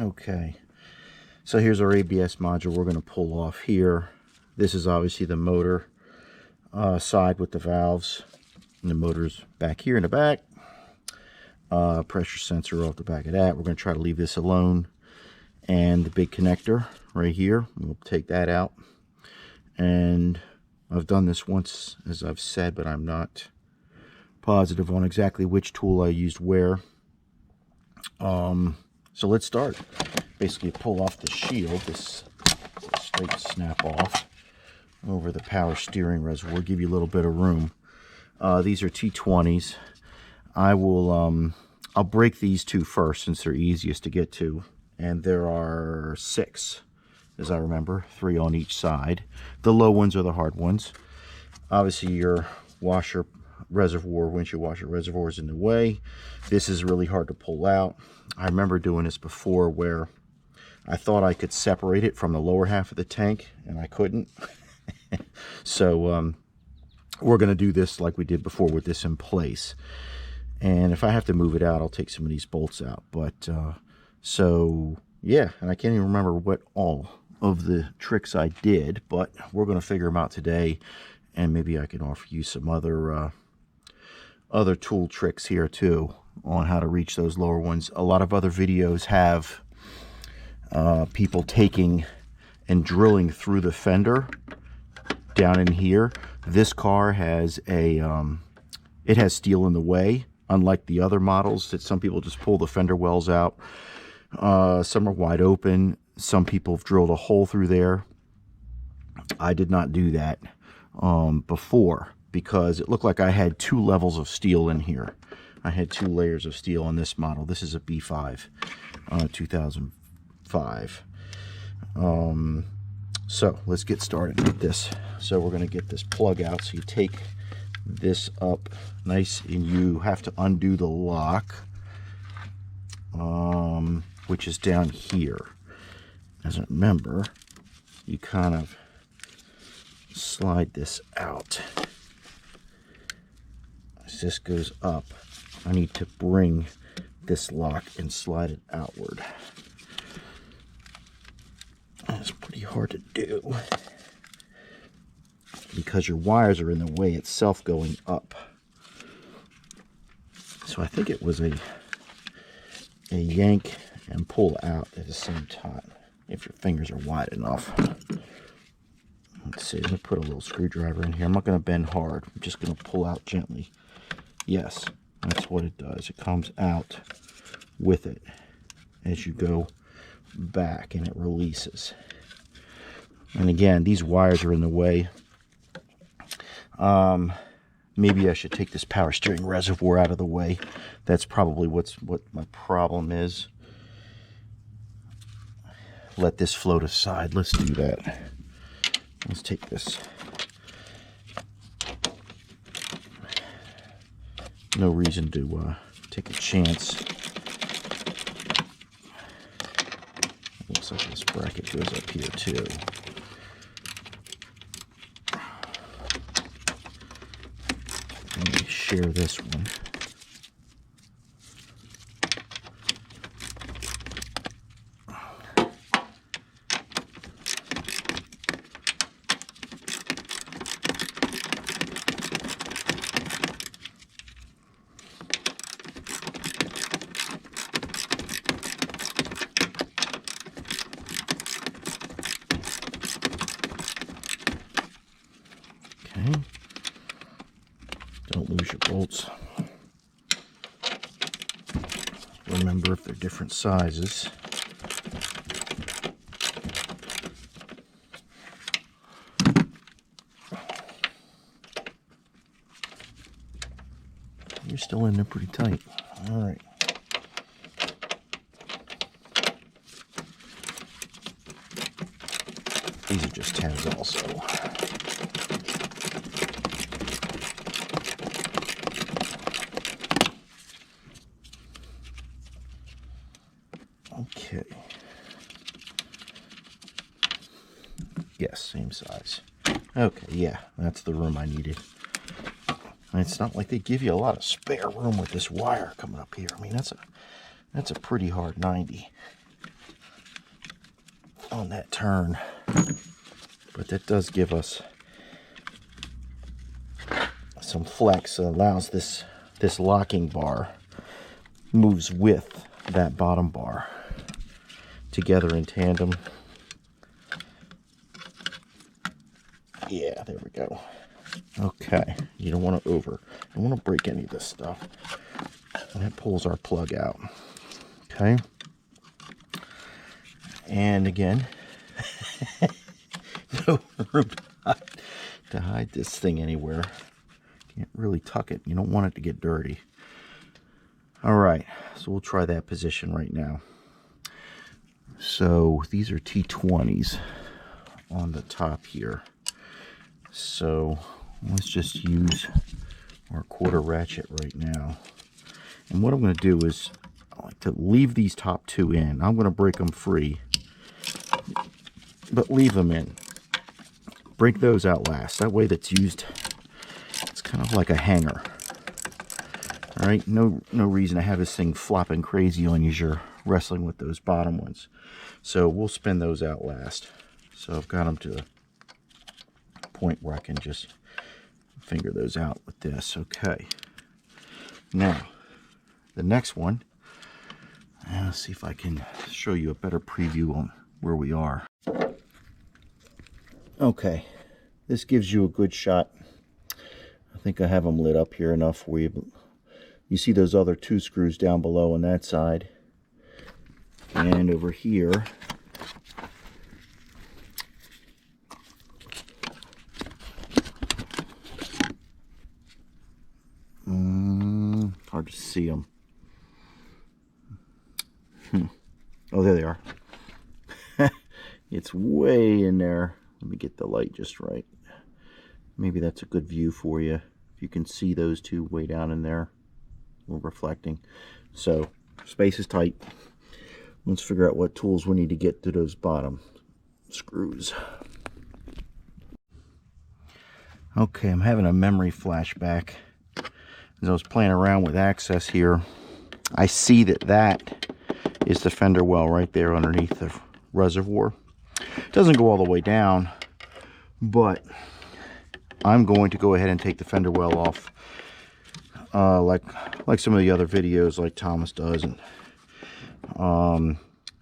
Okay, so here's our ABS module we're going to pull off here. This is obviously the motor side with the valves, and the motor's back here in the back. Pressure sensor off the back of that. We're going to try to leave this alone. And the big connector right here, we'll take that out. And I've done this once, as I've said, but I'm not positive on exactly which tool I used where. So let's start. Basically pull off the shield, this straight snap off over the power steering reservoir, give you a little bit of room. These are T20s. I'll break these two first since they're easiest to get to, and there are 6, as I remember, 3 on each side. The low ones are the hard ones. Obviously your washer reservoir, windshield washer reservoir is in the way. This is really hard to pull out. I remember doing this before where I thought I could separate it from the lower half of the tank, and I couldn't. So we're going to do this like we did before with this in place. And if I have to move it out, I'll take some of these bolts out. But so yeah, and I can't even remember what all of the tricks I did, but we're going to figure them out today, and maybe I can offer you some other tool tricks here too on how to reach those lower ones. A lot of other videos have people taking and drilling through the fender down in here. This car has a it has steel in the way, unlike the other models that some people just pull the fender wells out. Some are wide open. Some people have drilled a hole through there. I did not do that before, because it looked like I had 2 levels of steel in here. I had 2 layers of steel on this model. This is a B5, 2005. So let's get started with this. So we're going to get this plug out. So you take this up nice, and you have to undo the lock, which is down here. As I remember, you kind of slide this out. As this goes up, I need to bring this lock and slide it outward. That's pretty hard to do because your wires are in the way itself going up. So I think it was a yank and pull out at the same time, if your fingers are wide enough. Let's see, let me put a little screwdriver in here. I'm not going to bend hard. I'm just going to pull out gently. Yes, that's what it does. It comes out with it as you go back, and it releases. And again, these wires are in the way. Maybe I should take this power steering reservoir out of the way. That's probably what my problem is. Let this float aside. Let's do that. Let's take this. No reason to take a chance. Looks like this bracket goes up here too. Let me share this one. Okay. Don't lose your bolts. Remember, if they're different sizes. You're still in there pretty tight. All right. These are just 10s also. Okay. Yes, same size. Okay, yeah, that's the room I needed. And it's not like they give you a lot of spare room with this wire coming up here. I mean, that's a pretty hard 90. on that turn, but that does give us some flex. That allows this locking bar moves with that bottom bar together in tandem. Yeah, there we go. Okay, you don't want to break any of this stuff. And that pulls our plug out. Okay. And again, no room to hide this thing anywhere. Can't really tuck it. You don't want it to get dirty. All right, so we'll try that position right now. So these are T20s on the top here. So let's just use our quarter ratchet right now. And what I'm going to do is I like to leave these top two in. I'm going to break them free, but leave them in. Break those out last. That way that's used, it's kind of like a hanger. All right, no reason to have this thing flopping crazy on you as you're wrestling with those bottom ones. So we'll spin those out last. So I've got them to the point where I can just finger those out with this. Okay. Now, the next one, let's see if I can show you a better preview on where we are. Okay, this gives you a good shot. I think I have them lit up here enough for you. You see those other two screws down below on that side. And over here, hard to see them. Oh, there they are. It's way in there. Let me get the light just right. Maybe that's a good view for you. If you can see those two way down in there, we're reflecting. So space is tight. Let's figure out what tools we need to get to those bottom screws. Okay, I'm having a memory flashback. As I was playing around with access here, I see that is the fender well right there underneath the reservoir. It doesn't go all the way down, but I'm going to go ahead and take the fender well off, like some of the other videos like Thomas does, and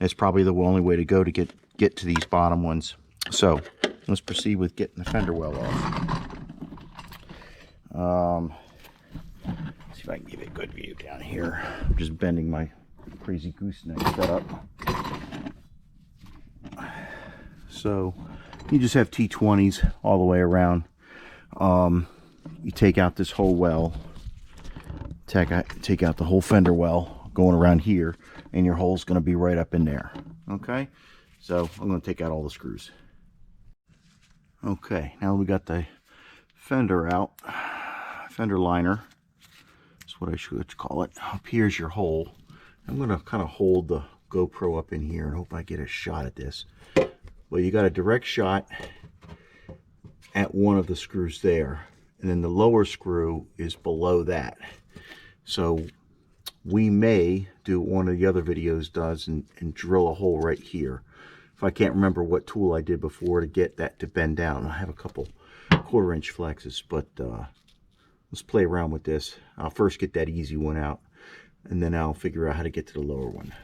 it's probably the only way to go to get to these bottom ones. So let's proceed with getting the fender well off. See if I can give you a good view down here. I'm just bending my crazy gooseneck setup. So you just have T20s all the way around. You take out this whole well, take out the whole fender well going around here, and your hole's going to be right up in there. Okay, so I'm going to take out all the screws. Okay, now we got the fender out, fender liner. That's what I should call it. Up here's your hole. I'm going to kind of hold the GoPro up in here and hope I get a shot at this. Well, you got a direct shot at one of the screws there, and then the lower screw is below that. So we may do what one of the other videos does and drill a hole right here. If I can't remember what tool I did before to get that to bend down. I have a couple 1/4 inch flexes, but let's play around with this. I'll first get that easy one out, and then I'll figure out how to get to the lower one.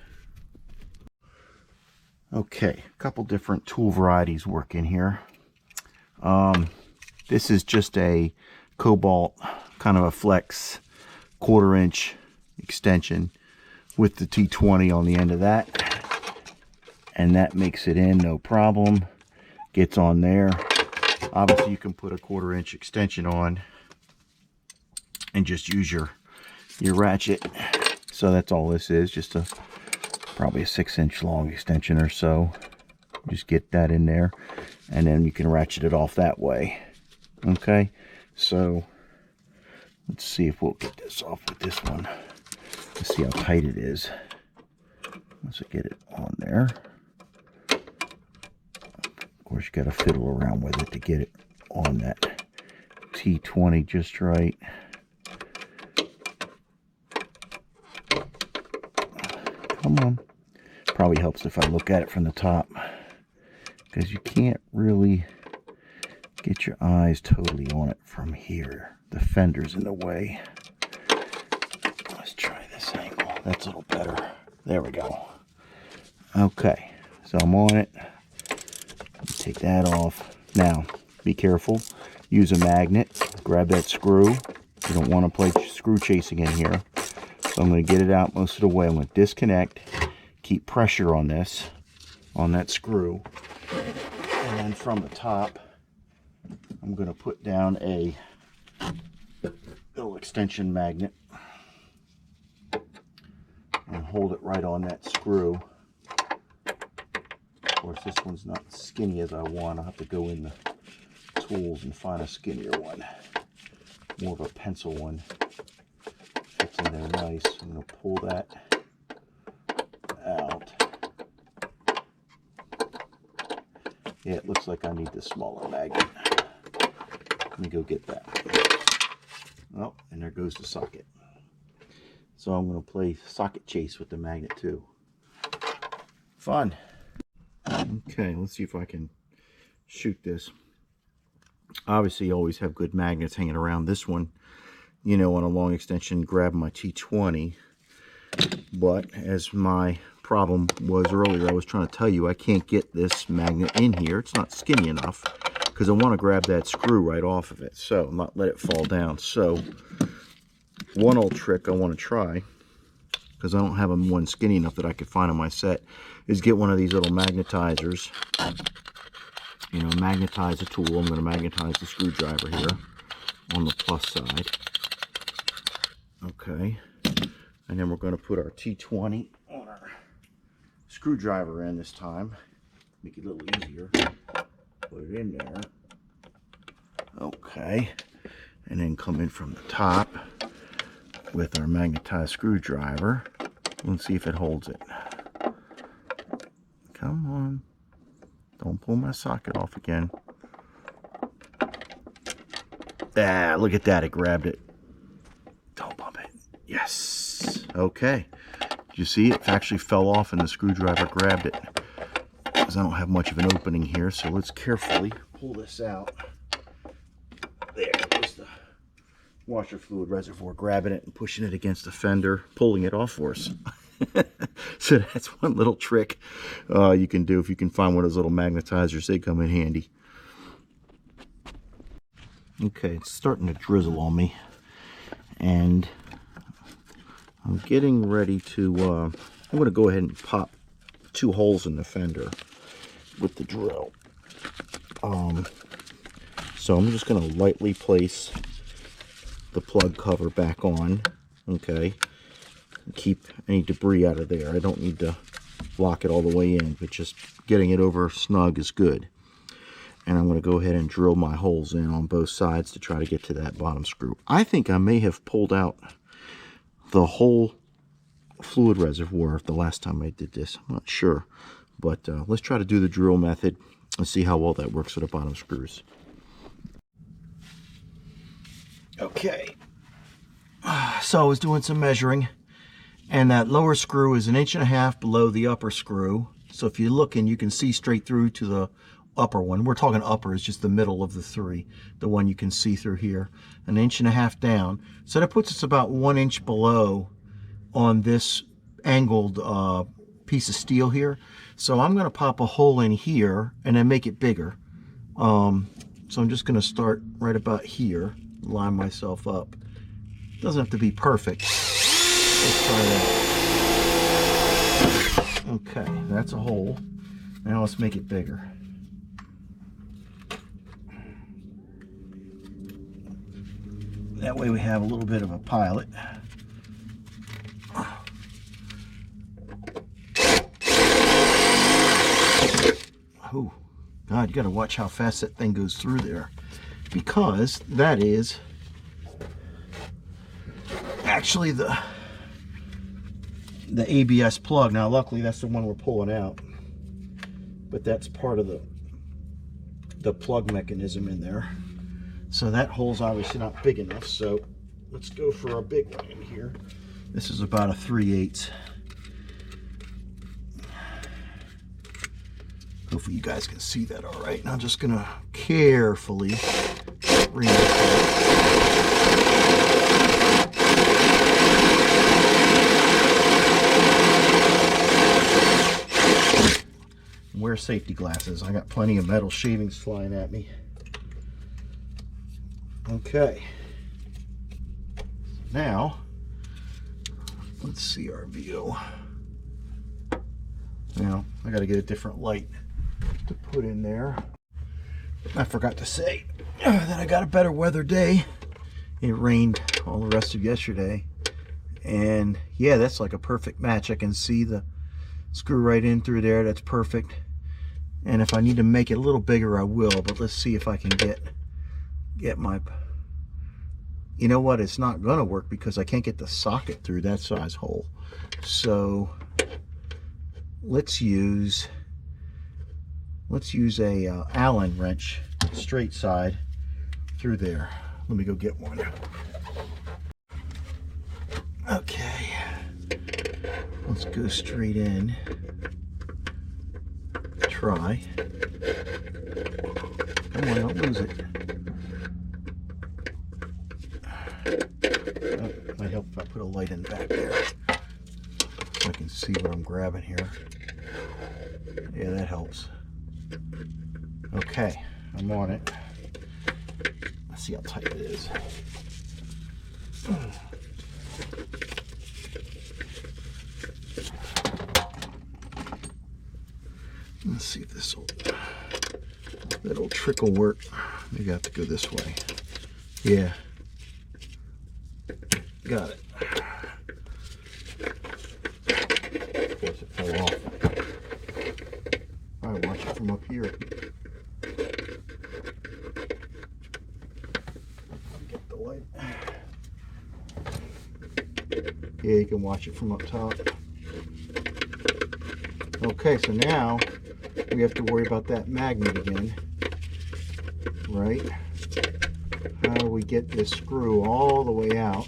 Okay, a couple different tool varieties work in here. This is just a Cobalt, kind of a flex 1/4 inch extension with the T20 on the end of that, and that makes it in no problem. Gets on there. Obviously you can put a 1/4 inch extension on and just use your ratchet. So that's all this is, just probably a 6 inch long extension or so. Just get that in there, and then you can ratchet it off that way. Okay, so let's see if we'll get this off with this one. Let's see how tight it is. Once I get it on there, of course you got to fiddle around with it to get it on that T20 just right. Come on. Probably helps if I look at it from the top. because you can't really get your eyes totally on it from here. The fender's in the way. Let's try this angle. That's a little better. There we go. Okay, so I'm on it. Take that off. Now, be careful. Use a magnet. Grab that screw. You don't want to play screw chasing in here. So I'm going to get it out most of the way. I'm going to disconnect. Keep pressure on this, on that screw. And then from the top, I'm going to put down a little extension magnet and hold it right on that screw. Of course, this one's not skinny as I want. I'll have to go in the tools and find a skinnier one. More of a pencil one. Fits in there nice. I'm going to pull that out. Yeah, it looks like I need the smaller magnet. Let me go get that. Oh, and there goes the socket. So I'm going to play socket chase with the magnet too. Fun. Okay, let's see if I can shoot this. Obviously, you always have good magnets hanging around. This one, you know, on a long extension, grab my T20. But as my problem was earlier, I was trying to tell you, I can't get this magnet in here. It's not skinny enough because I want to grab that screw right off of it, so not let it fall down. So one old trick I want to try, because I don't have one skinny enough that I could find on my set, is get one of these little magnetizers. You know, magnetize the tool. I'm going to magnetize the screwdriver here on the plus side. Okay. And then we're going to put our T20 on our screwdriver in this time. Make it a little easier. Put it in there. Okay. And then come in from the top with our magnetized screwdriver. Let's see if it holds it. Come on. Don't pull my socket off again. Ah, look at that. It grabbed it. Don't bump it. Yes. Okay. Did you see it actually fell off and the screwdriver grabbed it? Because I don't have much of an opening here, so let's carefully pull this out. There goes the washer fluid reservoir, grabbing it and pushing it against the fender, pulling it off for us. So that's one little trick you can do if you can find one of those little magnetizers. They come in handy. Okay, it's starting to drizzle on me, and I'm getting ready to I'm going to go ahead and pop 2 holes in the fender with the drill. So I'm just going to lightly place the plug cover back on. Okay, keep any debris out of there. I don't need to lock it all the way in, but just getting it over snug is good. And I'm going to go ahead and drill my holes in on both sides to try to get to that bottom screw. I think I may have pulled out the whole fluid reservoir the last time I did this. I'm not sure, but let's try to do the drill method and see how well that works for the bottom screws. Okay, so I was doing some measuring, and that lower screw is 1.5 inches below the upper screw. So if you're looking, you can see straight through to the upper one. We're talking upper is just the middle of the 3, the one you can see through here, 1.5 inches down. So that puts us about 1 inch below on this angled piece of steel here. So I'm going to pop a hole in here and then make it bigger. So I'm just going to start right about here, line myself up. Doesn't have to be perfect. Let's try that. Okay, that's a hole. Now let's make it bigger. That way we have a little bit of a pilot. Oh, God, you got to watch how fast that thing goes through there, because that is actually the ABS plug. Now, luckily, that's the one we're pulling out, but that's part of the plug mechanism in there. So that hole's obviously not big enough, so let's go for a big one in here. This is about a 3/8. Hopefully you guys can see that all right. And I'm just gonna carefully remove it. Wear safety glasses. I got plenty of metal shavings flying at me. Okay. Now, let's see our view. Now, I got to get a different light to put in there. I forgot to say that I got a better weather day. It rained all the rest of yesterday. And yeah, that's like a perfect match. I can see the screw right in through there. That's perfect. And if I need to make it a little bigger, I will. But let's see if I can get my... You know what? It's not going to work because I can't get the socket through that size hole. So let's use a Allen wrench, straight side through there. Let me go get one. Okay, let's go straight in. Try. Come on, don't lose it. Might help if I put a light in the back there so I can see what I'm grabbing here. Yeah, that helps. Okay, I'm on it. Let's see how tight it is. Let's see if that'll trick will work. Maybe I have to go this way. Yeah. Got it. Of course it fell off. Alright, watch it from up here. Get the light. Yeah, you can watch it from up top. Okay, so now we have to worry about that magnet again. Right? How do we get this screw all the way out?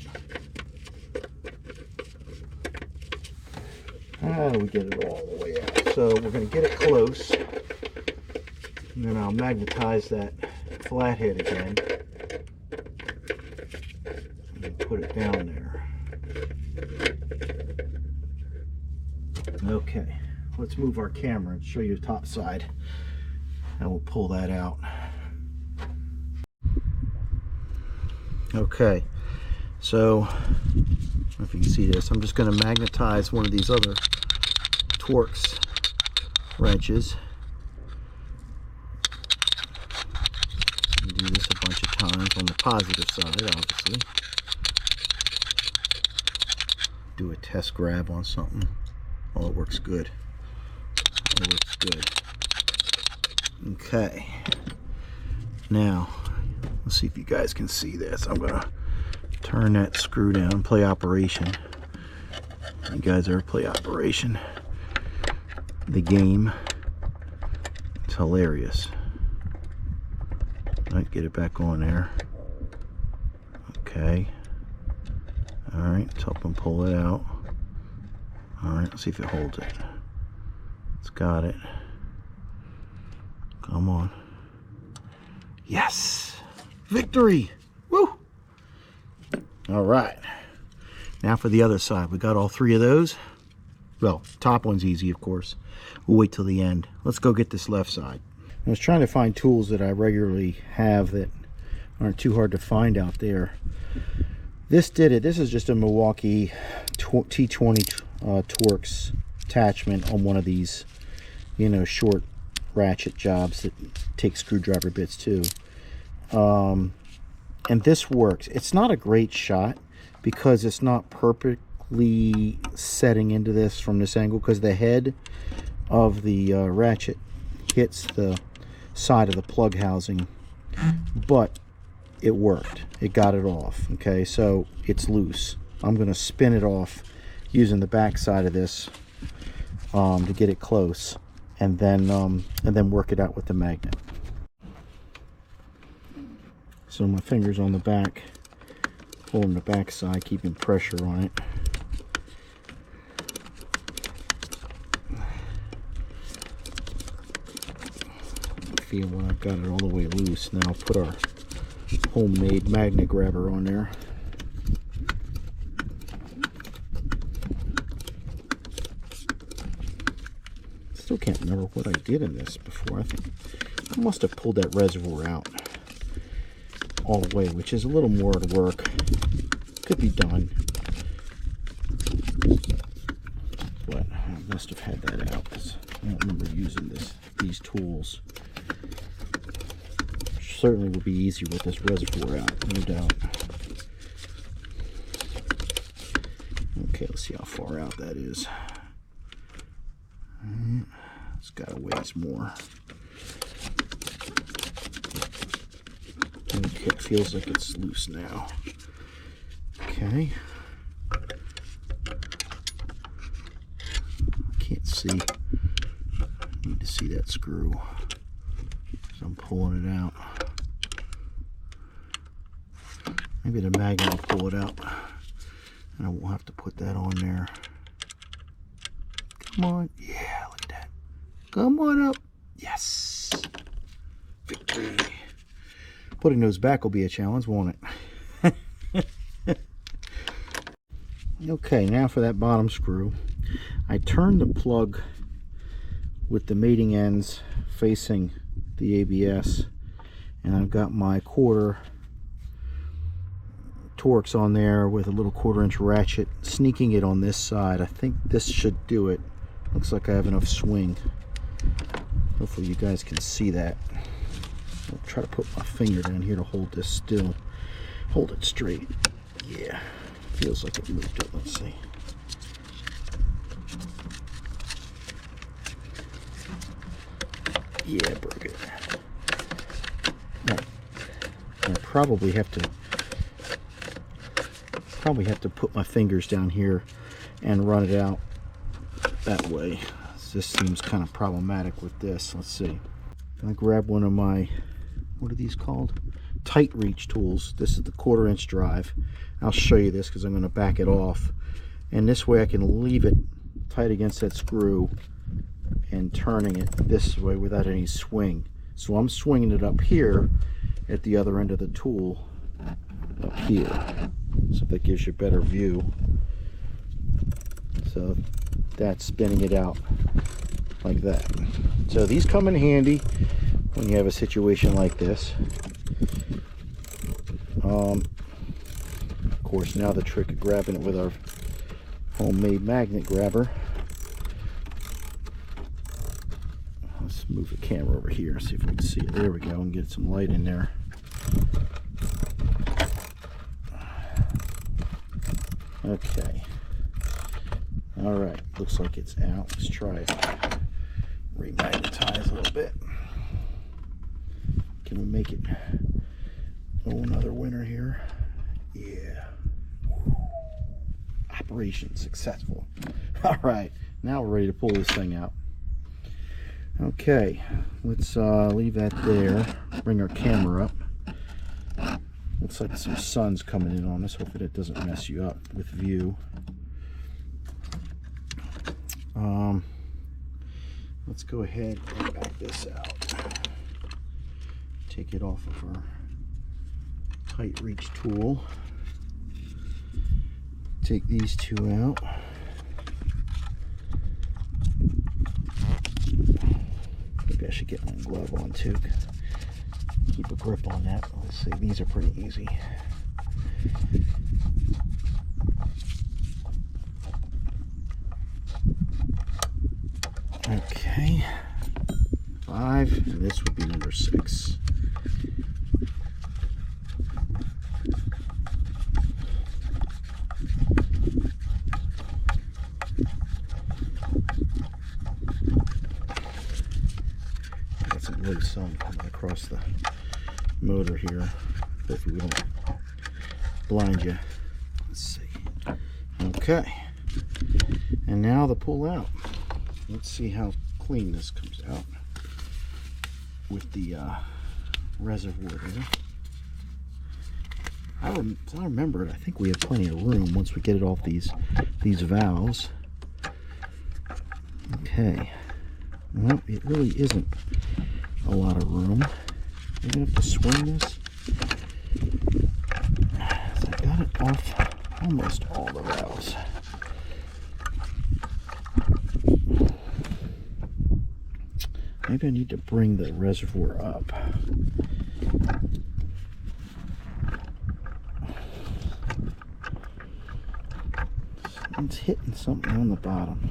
How do we get it all the way out? So we're going to get it close, and then I'll magnetize that flathead again and put it down there. Okay, let's move our camera and show you the top side, and we'll pull that out. Okay, so I don't know if you can see this. I'm just going to magnetize one of these other Torx wrenches. Do this a bunch of times on the positive side, obviously. Do a test grab on something. Oh, it works good. It works good. Okay. Now, let's see if you guys can see this. I'm gonna turn that screw down, play Operation. You guys ever play Operation? The game. It's hilarious. All right, get it back on there. Okay. All right, let's help him pull it out. All right, let's see if it holds it. It's got it. Come on. Yes! Victory! Woo! All right. Now for the other side. We got all three of those. Well, top one's easy, of course. We'll wait till the end. Let's go get this left side. I was trying to find tools that I regularly have that aren't too hard to find out there. This did it. This is just a Milwaukee T20 Torx attachment on one of these, you know, short ratchet jobs that take screwdriver bits too. And this works. It's not a great shot because it's not perfectly setting into this from this angle, because the head of the ratchet hits the side of the plug housing, but it worked. It got it off. Okay, so it's loose. I'm going to spin it off using the back side of this to get it close, and then work it out with the magnet. So my fingers on the back, holding the back side, keeping pressure on it. feel when I've got it all the way loose. Now I'll put our homemade magnet grabber on there. Still can't remember what I did in this before. I think I must have pulled that reservoir out all the way, which is a little more to work. Could be done, but I must have had that out because I don't remember using these tools. Certainly would be easier with this reservoir out, no doubt. Okay, let's see how far out that is. It's got a ways more. Okay, it feels like it's loose now. Okay. Can't see. Need to see that screw. So I'm pulling it out. Maybe the magnet will pull it out. And I won't have to put that on there. Come on. Yeah, look at that. Come on up. Yes. Victory. Putting those back will be a challenge, won't it? Okay, now for that bottom screw. I turned the plug with the mating ends facing the ABS, and I've got my quarter Torx on there with a little 1/4-inch ratchet, sneaking it on this side. I think this should do it. Looks like I have enough swing. Hopefully you guys can see that. I'll try to put my finger down here to hold this still. Hold it straight. Yeah, feels like it moved it. Let's see. Yeah, broke it. I probably have to put my fingers down here and run it out that way. This seems kind of problematic with this. Let's see. I grab one of my, what are these called? Tight reach tools. This is the 1/4-inch drive. I'll show you this because I'm going to back it off. And this way I can leave it tight against that screw and turning it this way without any swing. So I'm swinging it up here at the other end of the tool up here. So that gives you a better view. So that's spinning it out like that. So these come in handy when you have a situation like this. Of course, now the trick of grabbing it with our homemade magnet grabber. Let's move the camera over here, see if we can see it. There we go, and get some light in there. Okay. All right, looks like it's out. Let's try it. Remagnetize a little bit. Can we make it? Oh, another winner here. Yeah. Operation successful. All right, now we're ready to pull this thing out. Okay, let's leave that there. Bring our camera up. Looks like some sun's coming in on us. Hopefully that doesn't mess you up with view. Let's go ahead and back this out. Take it off of our tight reach tool. Take these two out. Maybe I should get my glove on too. Keep a grip on that. Let's see, these are pretty easy. Okay, 5, and this would be number 6. Got some really sun coming across the motor here. Hopefully we don't blind you. Let's see. Okay, and now the pull out. Let's see how clean this comes out with the reservoir there. I remember it. I think we have plenty of room once we get it off these valves. Okay. Well, it really isn't a lot of room. I'm gonna have to swing this. I got it off almost all the valves. Maybe I need to bring the reservoir up. It's hitting something on the bottom.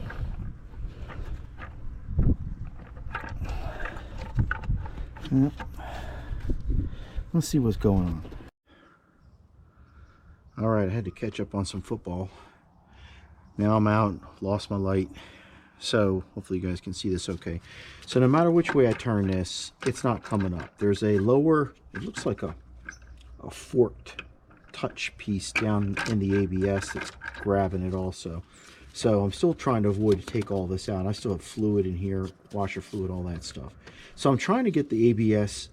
Yep. Let's see what's going on. All right, I had to catch up on some football. Now I'm out, lost my light. So hopefully you guys can see this okay. So no matter which way I turn this, it's not coming up. There's a lower, it looks like a forked touch piece down in the ABS that's grabbing it also. So I'm still trying to avoid to take all this out. I still have fluid in here, washer fluid, all that stuff. So I'm trying to get the ABS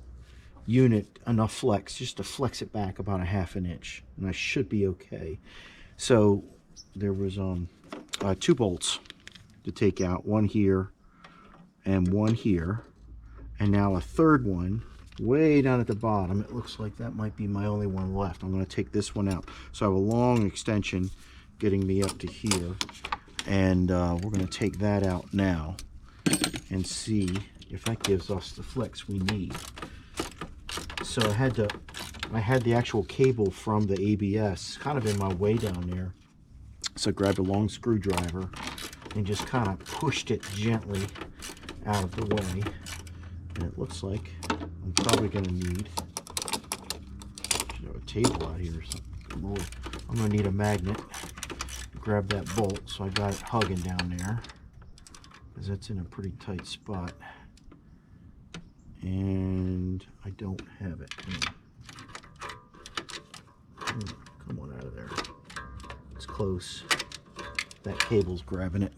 unit enough flex just to flex it back about a ½ inch, and I should be okay. So there was 2 bolts to take out, one here and one here, and now a third one way down at the bottom. It looks like that might be my only one left. I'm going to take this one out. So I have a long extension getting me up to here, and we're going to take that out now and see if that gives us the flex we need. So I had the actual cable from the ABS kind of in my way down there, so I grabbed a long screwdriver and just kind of pushed it gently out of the way. And it looks like I'm probably going to need, should have a table out here or something. Good Lord. I'm going to need a magnet to grab that bolt, so I got it hugging down there because that's in a pretty tight spot. And I don't have it. Come on out of there. It's close. That cable's grabbing it.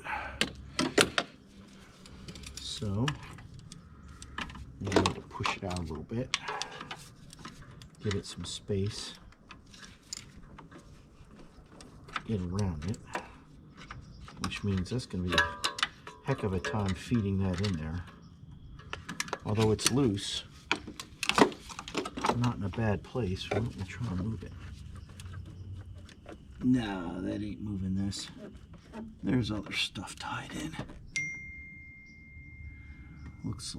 So you need to push it out a little bit, give it some space, get around it, which means that's going to be a heck of a time feeding that in there. Although it's loose, not in a bad place. Why don't we try to move it? No, that ain't moving this. There's other stuff tied in. Looks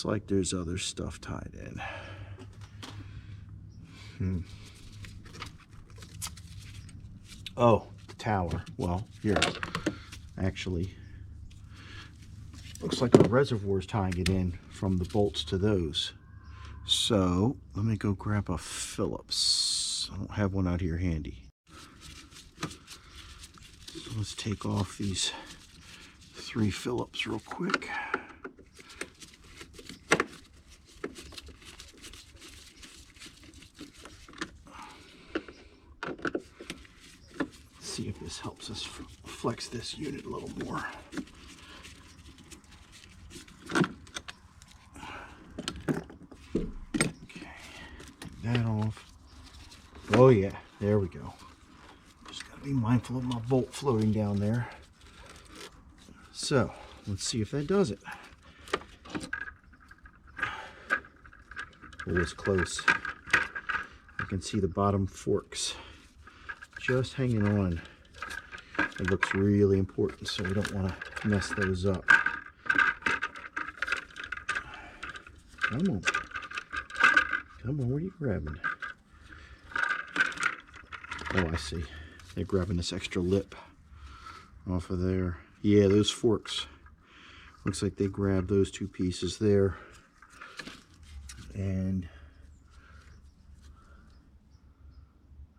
like there's other stuff tied in. Oh, the tower. Well, here. Actually, looks like a reservoir is tying it in from the bolts to those. So let me go grab a Phillips. I don't have one out here handy. So let's take off these 3 Phillips real quick. See if this helps us flex this unit a little more. That off. Oh yeah, there we go. Just gotta be mindful of my bolt floating down there. So let's see if that does it. Oh, it's close. You can see the bottom forks just hanging on. It looks really important, so we don't want to mess those up. Come on. Come on, what are you grabbing? Oh, I see. They're grabbing this extra lip off of there. Yeah, those forks. Looks like they grabbed those 2 pieces there. And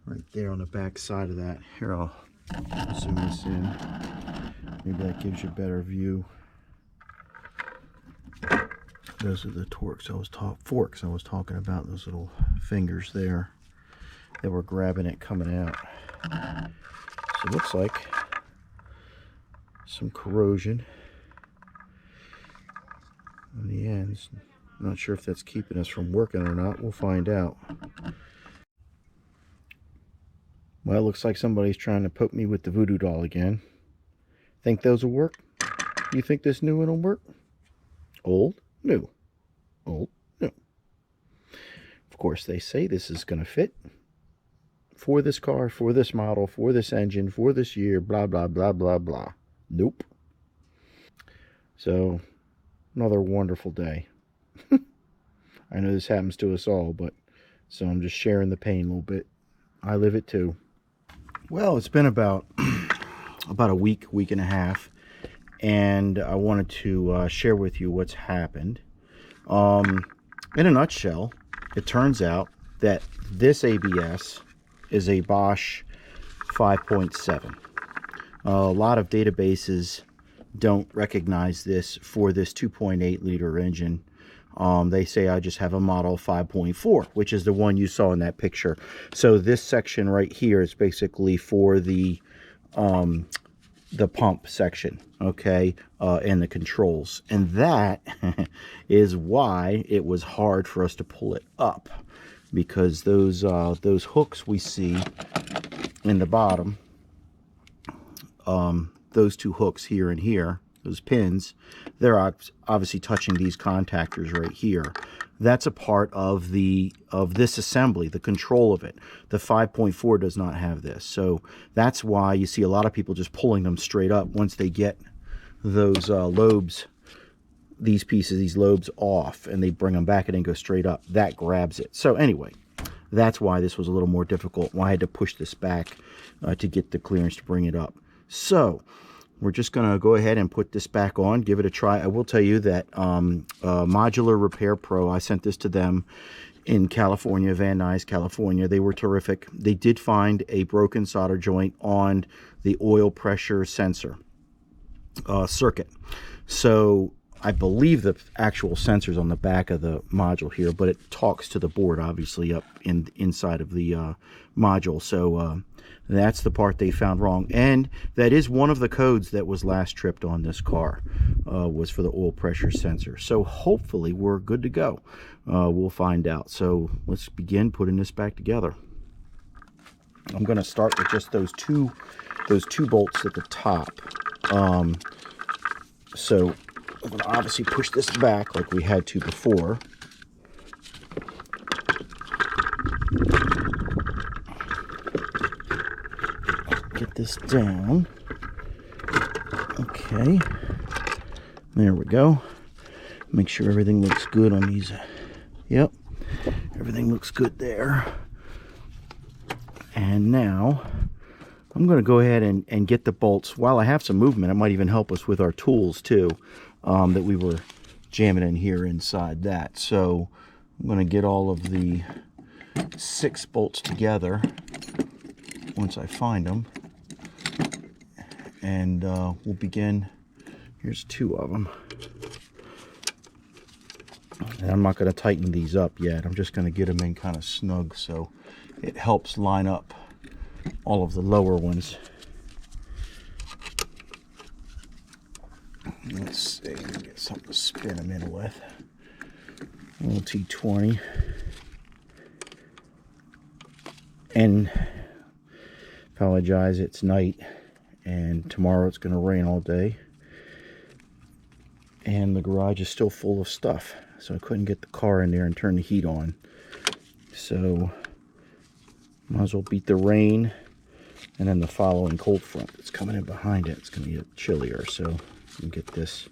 right there on the back side of that. Here, I'll zoom this in. Maybe that gives you a better view. Those are the forks I was talking about, those little fingers there that were grabbing it coming out. So it looks like some corrosion on the ends. I'm not sure if that's keeping us from working or not. We'll find out. Well, it looks like somebody's trying to poke me with the voodoo doll again. Think those will work? You think this new one will work? Old, new, old, new. Of course, they say this is going to fit for this car, for this model, for this engine, for this year, blah, blah, blah, blah, blah. Nope. So, another wonderful day. I know this happens to us all, but so I'm just sharing the pain a little bit. I live it too. Well, it's been about a week and a half, and I wanted to share with you what's happened. In a nutshell, it turns out that this ABS is a Bosch 5.7. A lot of databases don't recognize this for this 2.8 liter engine. They say I just have a model 5.4, which is the one you saw in that picture. So this section right here is basically for the pump section, okay, and the controls. And that is why it was hard for us to pull it up, because those hooks we see in the bottom, those two hooks here and here, those pins, they're obviously touching these contactors right here. That's a part of this assembly, the control of it. The 5.4 does not have this, so that's why you see a lot of people just pulling them straight up once they get those lobes, these pieces, these lobes off, and they bring them back and then go straight up. That grabs it. So anyway, that's why this was a little more difficult. Why I had to push this back to get the clearance to bring it up. So we're just going to go ahead and put this back on, give it a try. I will tell you that Modular Repair Pro, I sent this to them in California, Van Nuys, California. They were terrific. They did find a broken solder joint on the oil pressure sensor circuit. So I believe the actual sensor's on the back of the module here, but it talks to the board, obviously, up inside of the module. So that's the part they found wrong. And that is one of the codes that was last tripped on this car, was for the oil pressure sensor. So hopefully we're good to go. We'll find out. So let's begin putting this back together. I'm going to start with just those two bolts at the top. So I'm going to obviously push this back like we had to before. Get this down. Okay. There we go. Make sure everything looks good on these. Yep. Everything looks good there. And now I'm going to go ahead and get the bolts. While I have some movement, it might even help us with our tools too, that we were jamming in here inside that. So I'm going to get all of the 6 bolts together once I find them. And we'll begin. Here's 2 of them. And I'm not going to tighten these up yet. I'm just going to get them in kind of snug so it helps line up all of the lower ones. Let's see, get something to spin them in with. A little T20. And apologize, it's night, and tomorrow it's going to rain all day. And the garage is still full of stuff, so I couldn't get the car in there and turn the heat on. So might as well beat the rain and then the following cold front that's coming in behind it. It's going to get chillier, so we can get this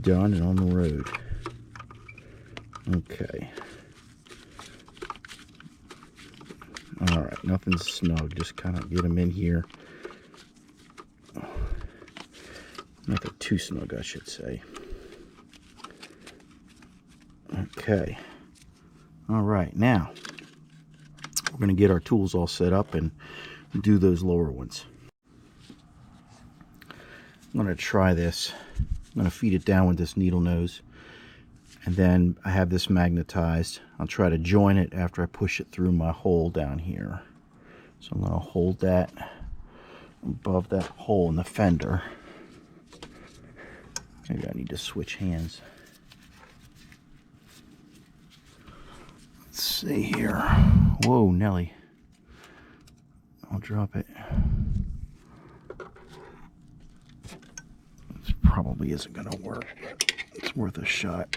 done and on the road. Okay. Alright, nothing's snug. Just kind of get them in here. Nothing too snug, I should say. Okay. Alright, now we're going to get our tools all set up and do those lower ones. I'm going to try this. I'm going to feed it down with this needle nose. And then I have this magnetized. I'll try to join it after I push it through my hole down here. So I'm going to hold that above that hole in the fender. Maybe I need to switch hands. Let's see here. Whoa, Nelly. I'll drop it. This probably isn't going to work. It's worth a shot.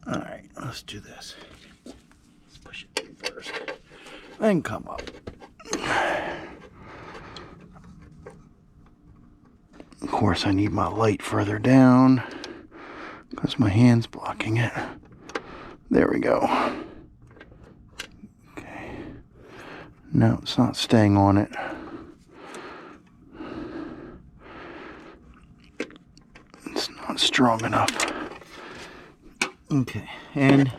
Alright, let's do this. Let's push it in first. Then come up. Of course, I need my light further down because my hand's blocking it. There we go. Okay. No, it's not staying on it. It's not strong enough. Okay, and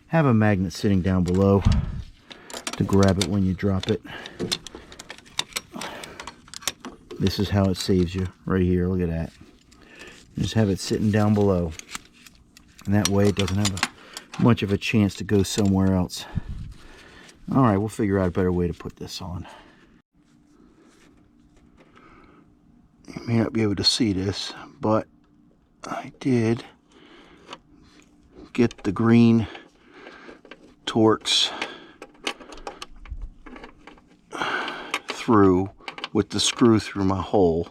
have a magnet sitting down below to grab it when you drop it. This is how it saves you right here. Look at that. Just have it sitting down below, and that way it doesn't have much of a chance to go somewhere else. All right, we'll figure out a better way to put this on. You may not be able to see this, but I did get the green Torx through with the screw through my hole,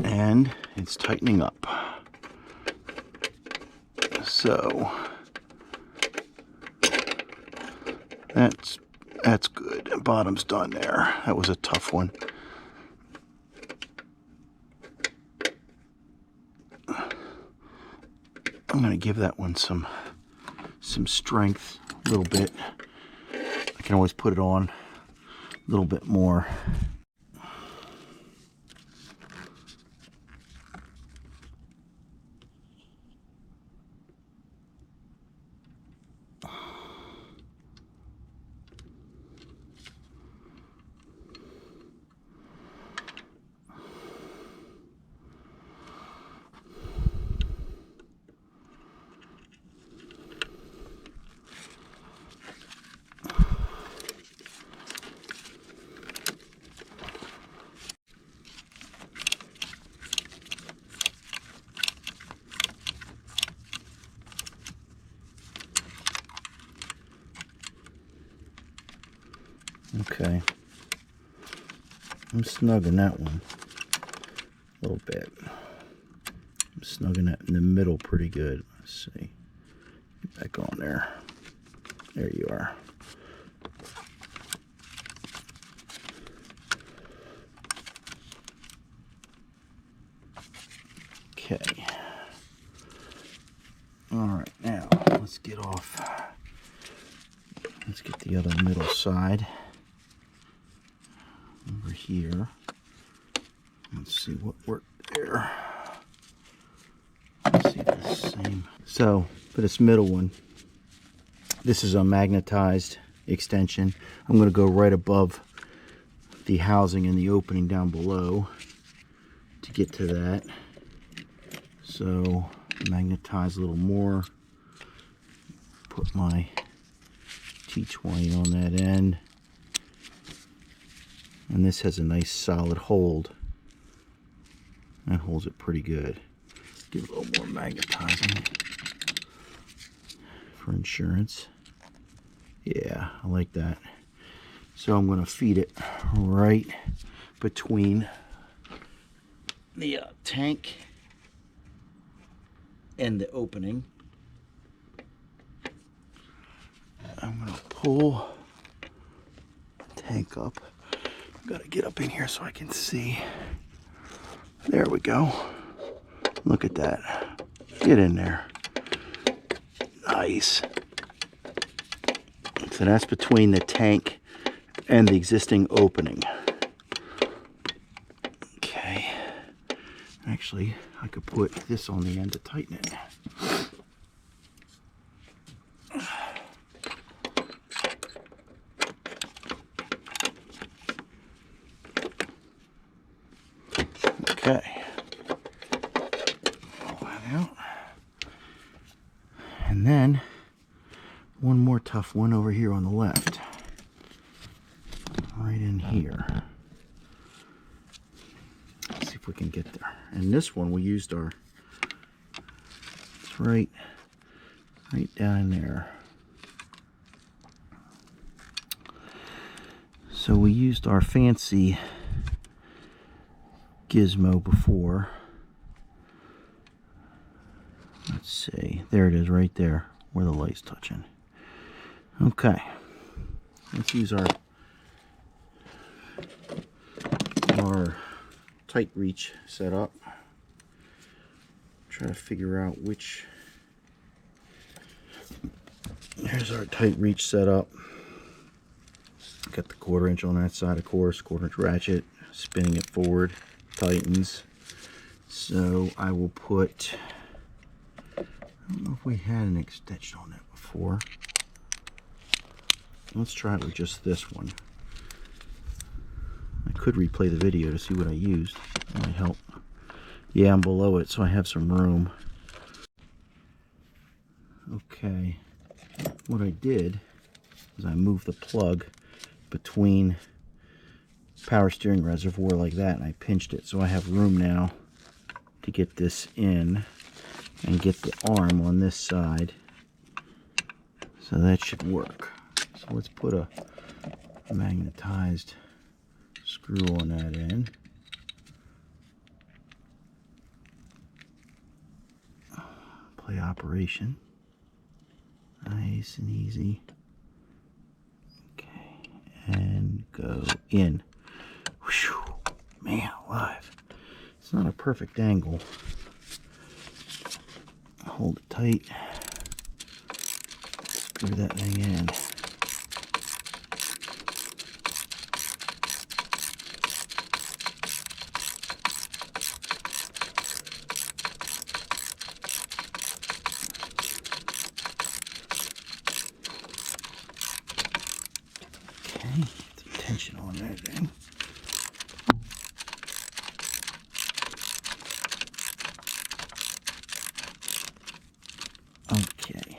and it's tightening up. So that's good. Bottom's done there. That was a tough one. I'm going to give that one some strength, a little bit. I can always put it on a little bit more. Okay, I'm snugging that one a little bit. I'm snugging that in the middle pretty good. Let's see. Get back on there. There you are. Okay. All right, now let's get off. Let's get the other middle side over here. Let's see what worked there. Let's see the same. So for this middle one, this is a magnetized extension. I'm going to go right above the housing and the opening down below to get to that. So magnetize a little more. Put my T20 on that end. And this has a nice solid hold. That holds it pretty good. Give it a little more magnetizing for insurance. Yeah, I like that. So I'm going to feed it right between the tank and the opening. I'm going to pull the tank up. I've got to get up in here so I can see. There we go. Look at that. Get in there. Nice. So that's between the tank and the existing opening. Okay. Actually, I could put this on the end to tighten it. Okay. out. And then one more tough one over here on the left. Right in here. Let's see if we can get there. And this one we used our, it's right down there. So we used our fancy gizmo before. Let's see, there it is right there where the light's touching. Okay, let's use our tight reach setup. Try to figure out which. Here's our tight reach setup. Got the 1/4 inch on that side, of course, 1/4 inch ratchet, spinning it forward, tightens. So I will put, I don't know if we had an extension on that before. Let's try it with just this one. I could replay the video to see what I used. That might help. Yeah, I'm below it, so I have some room. Okay, what I did is I moved the plug between power steering reservoir like that, and I pinched it, so I have room now to get this in and get the arm on this side, so that should work. So let's put a magnetized screw on that end. Play operation, nice and easy. And go in. Whew, man alive. It's not a perfect angle. Hold it tight. Screw that thing in. Okay, get the tension on that thing. Okay.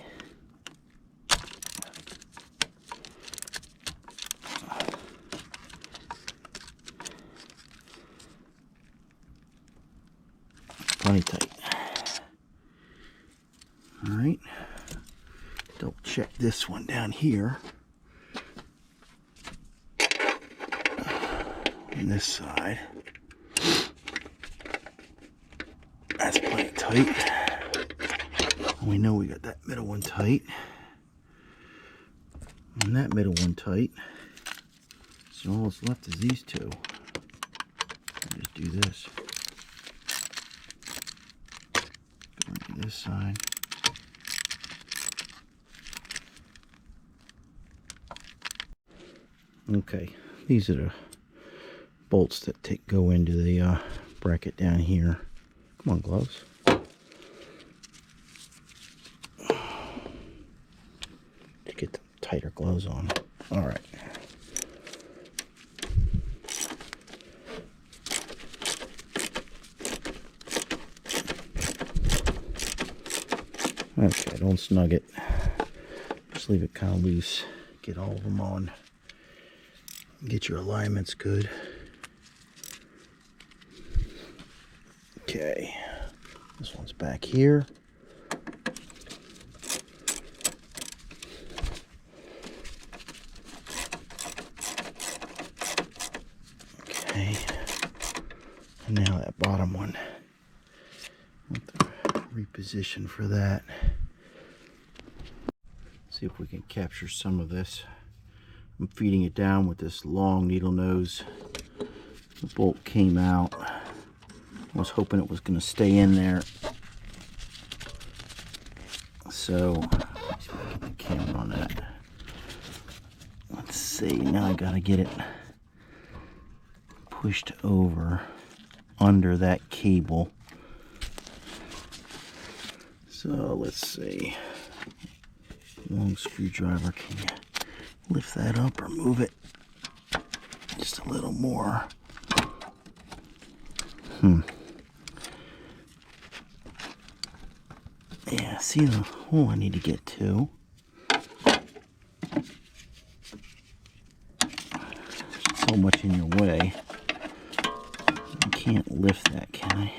Plenty tight. All right. Double check this one down here. On this side. That's plenty tight. We know we got that middle one tight. And that middle one tight. So all that's left is these two. I'll just do this. Go into this side. Okay, these are the bolts that go into the bracket down here. Come on, gloves. To get the tighter gloves on. All right. Okay, don't snug it. Just leave it kind of loose. Get all of them on. Get your alignments good. Okay, this one's back here. Okay, and now that bottom one. Reposition for that. See if we can capture some of this. I'm feeding it down with this long needle nose. The bolt came out. I was hoping it was going to stay in there. So, let's get the camera on that. Let's see, now I got to get it pushed over under that cable. So, let's see. Long screwdriver, can you lift that up or move it just a little more? see the hole I need to get to. So much in your way. I can't lift that, can I?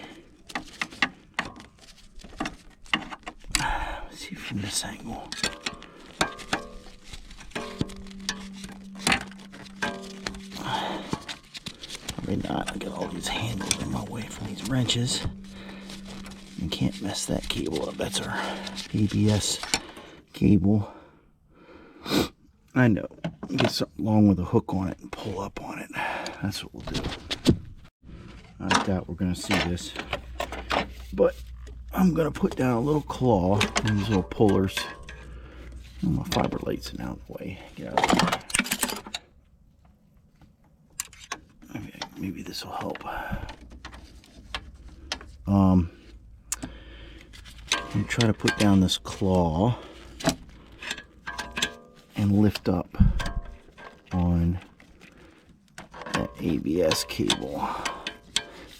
Let's see from this angle. Probably not. I got all these handles in my way from these wrenches. You can't mess that cable up. That's our ABS cable. I know. Get something long with a hook on it and pull up on it. That's what we'll do. I doubt we're going to see this. But I'm going to put down a little claw and these little pullers. Oh, my fiber light's now out of the way. Get out of there. Maybe this will help. I'm going to try to put down this claw and lift up on that ABS cable.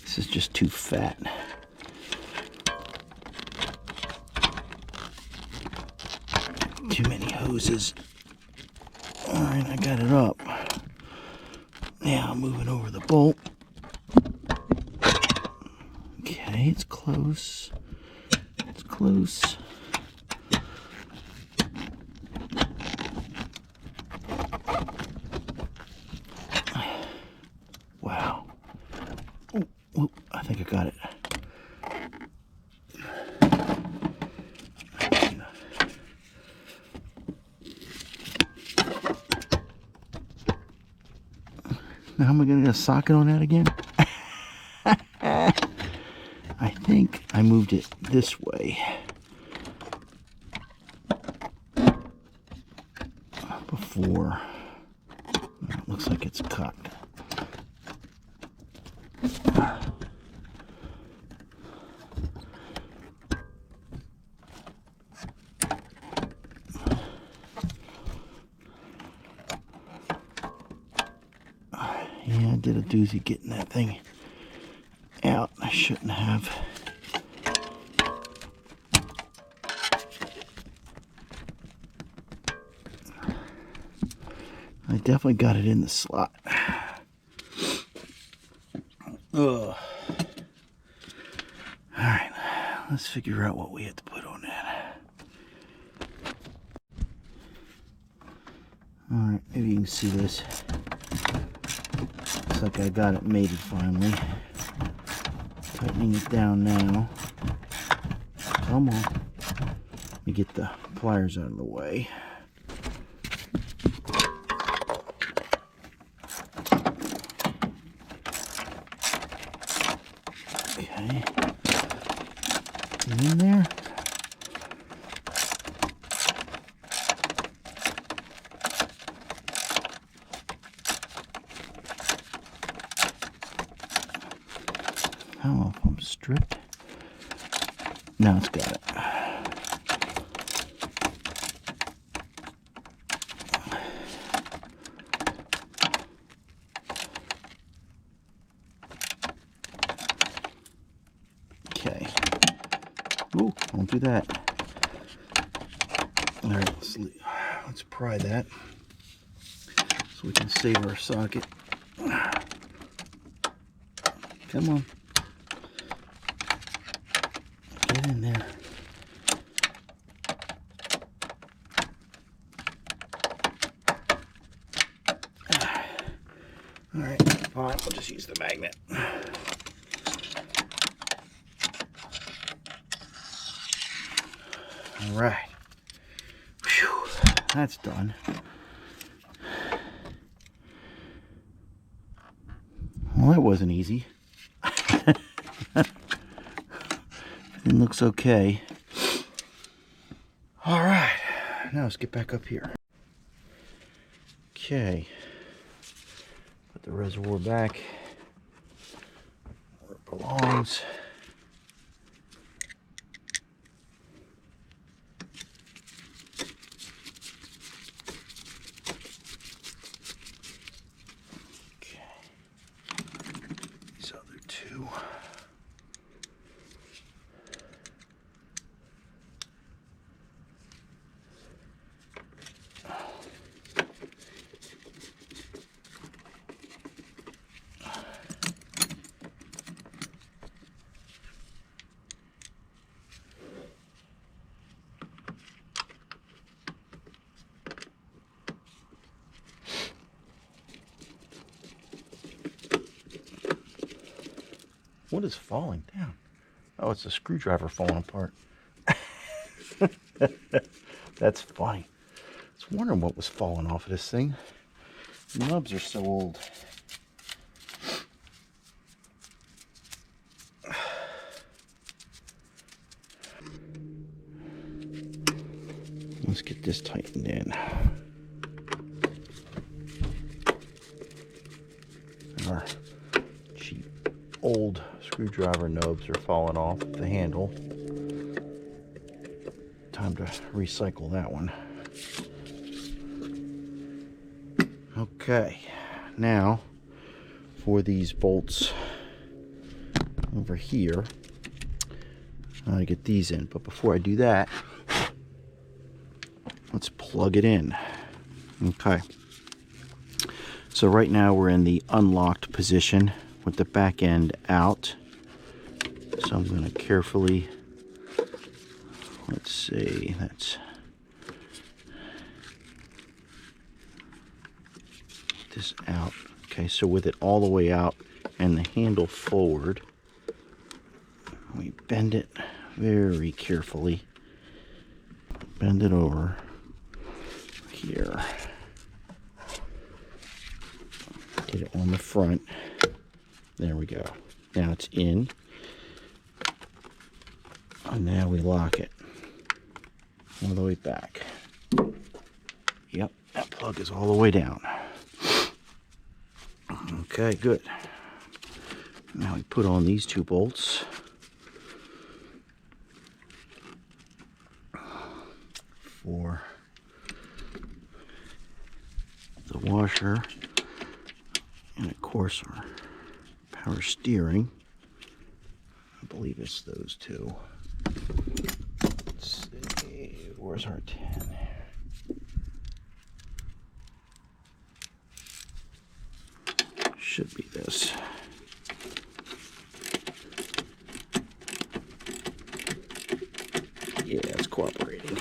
This is just too fat. Too many hoses. Alright, I got it up. Now I'm moving over the bolt. Okay, it's close. It's close. Wow. Oh, I think I got it. Now, am I going to get a socket on that again? I think I moved it this way before. It looks like it's cocked. Yeah, I did a doozy getting that thing out. I shouldn't have. I definitely got it in the slot. Ugh. Alright, let's figure out what we have to put on that. Alright, maybe you can see this. Looks like I got it mated finally. Tightening it down now. Come on. Let me get the pliers out of the way. Okay. In there. I don't know if I'm stripped. Now it's got it. Okay. Ooh, don't do that. All right, let's pry that so we can save our socket. Come on. Get in there. All right, fine. We'll just use the magnet. All right. Whew, that's done. Well, that wasn't easy. It looks okay. All right, now let's get back up here. Okay, put the reservoir back where it belongs. These other two. What is falling down? Oh, it's a screwdriver falling apart. That's funny. I was wondering what was falling off of this thing. The nubs are so old. Let's get this tightened in. Our cheap old screwdriver nubs are falling off the handle. Time to recycle that one. Okay, now for these bolts over here, I'm gonna get these in, but before I do that, let's plug it in. Okay, so right now we're in the unlocked position with the back end out. So I'm going to carefully, let's see, that's this out. Okay, so with it all the way out and the handle forward, we bend it very carefully. Bend it over here. Get it on the front. There we go. Now it's in. And now we lock it all the way back. Yep, that plug is all the way down. Okay, good. Now we put on these two bolts. For the washer. And of course our power steering. I believe it's those two. Let's see, where's our 10? Should be this. Yeah, it's cooperating.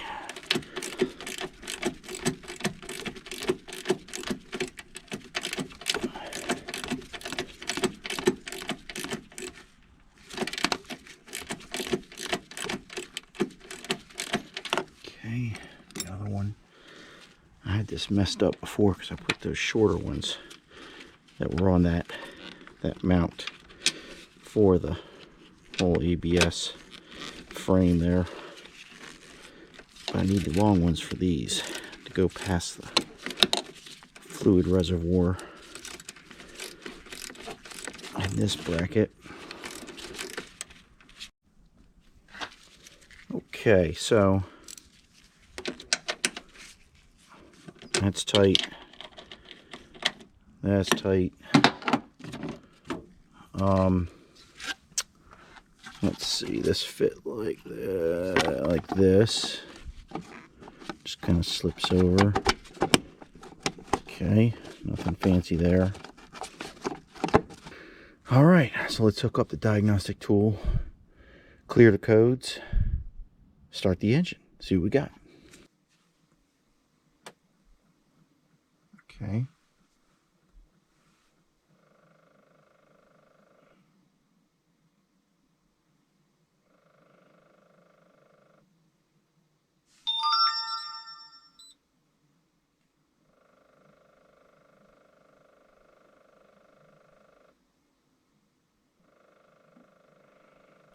Okay, the other one. I had this messed up before because I put those shorter ones that were on that mount for the whole ABS frame there. But I need the long ones for these to go past the fluid reservoir in this bracket. Okay, so that's tight. That's tight. Let's see, this fit like this. Just kind of slips over. Okay, nothing fancy there. All right, so let's hook up the diagnostic tool, clear the codes, start the engine, see what we got. Okay.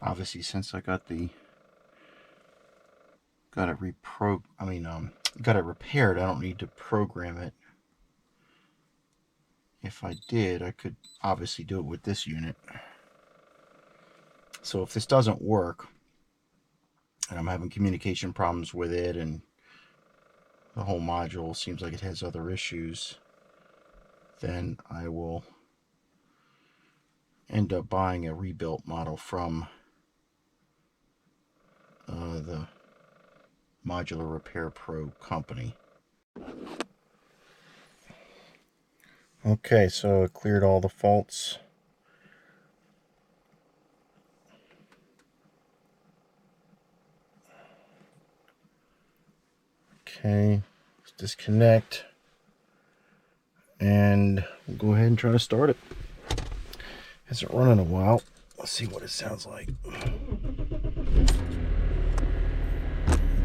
Obviously, since I got it repaired, I don't need to program it. If I did, I could obviously do it with this unit. So if this doesn't work, and I'm having communication problems with it, and the whole module seems like it has other issues, then I will end up buying a rebuilt model from the Modular Repair Pro company. Okay, so it cleared all the faults. Okay, let's disconnect and we'll go ahead and try to start it. Hasn't run in a while. Let's see what it sounds like.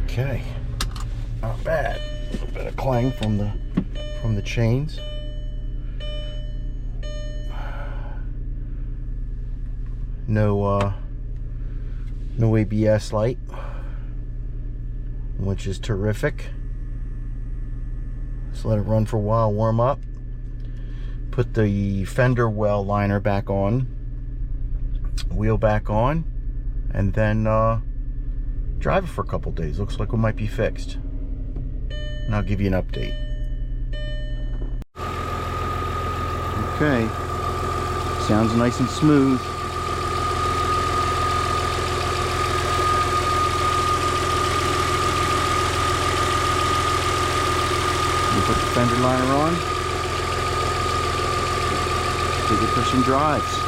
Okay, not bad. A little bit of clang from the chains. No ABS light, which is terrific. Just let it run for a while, warm up. Put the fender well liner back on, wheel back on, and then drive it for a couple days. Looks like it might be fixed. And I'll give you an update. Okay, sounds nice and smooth. Put the fender liner on. Take it for some drives.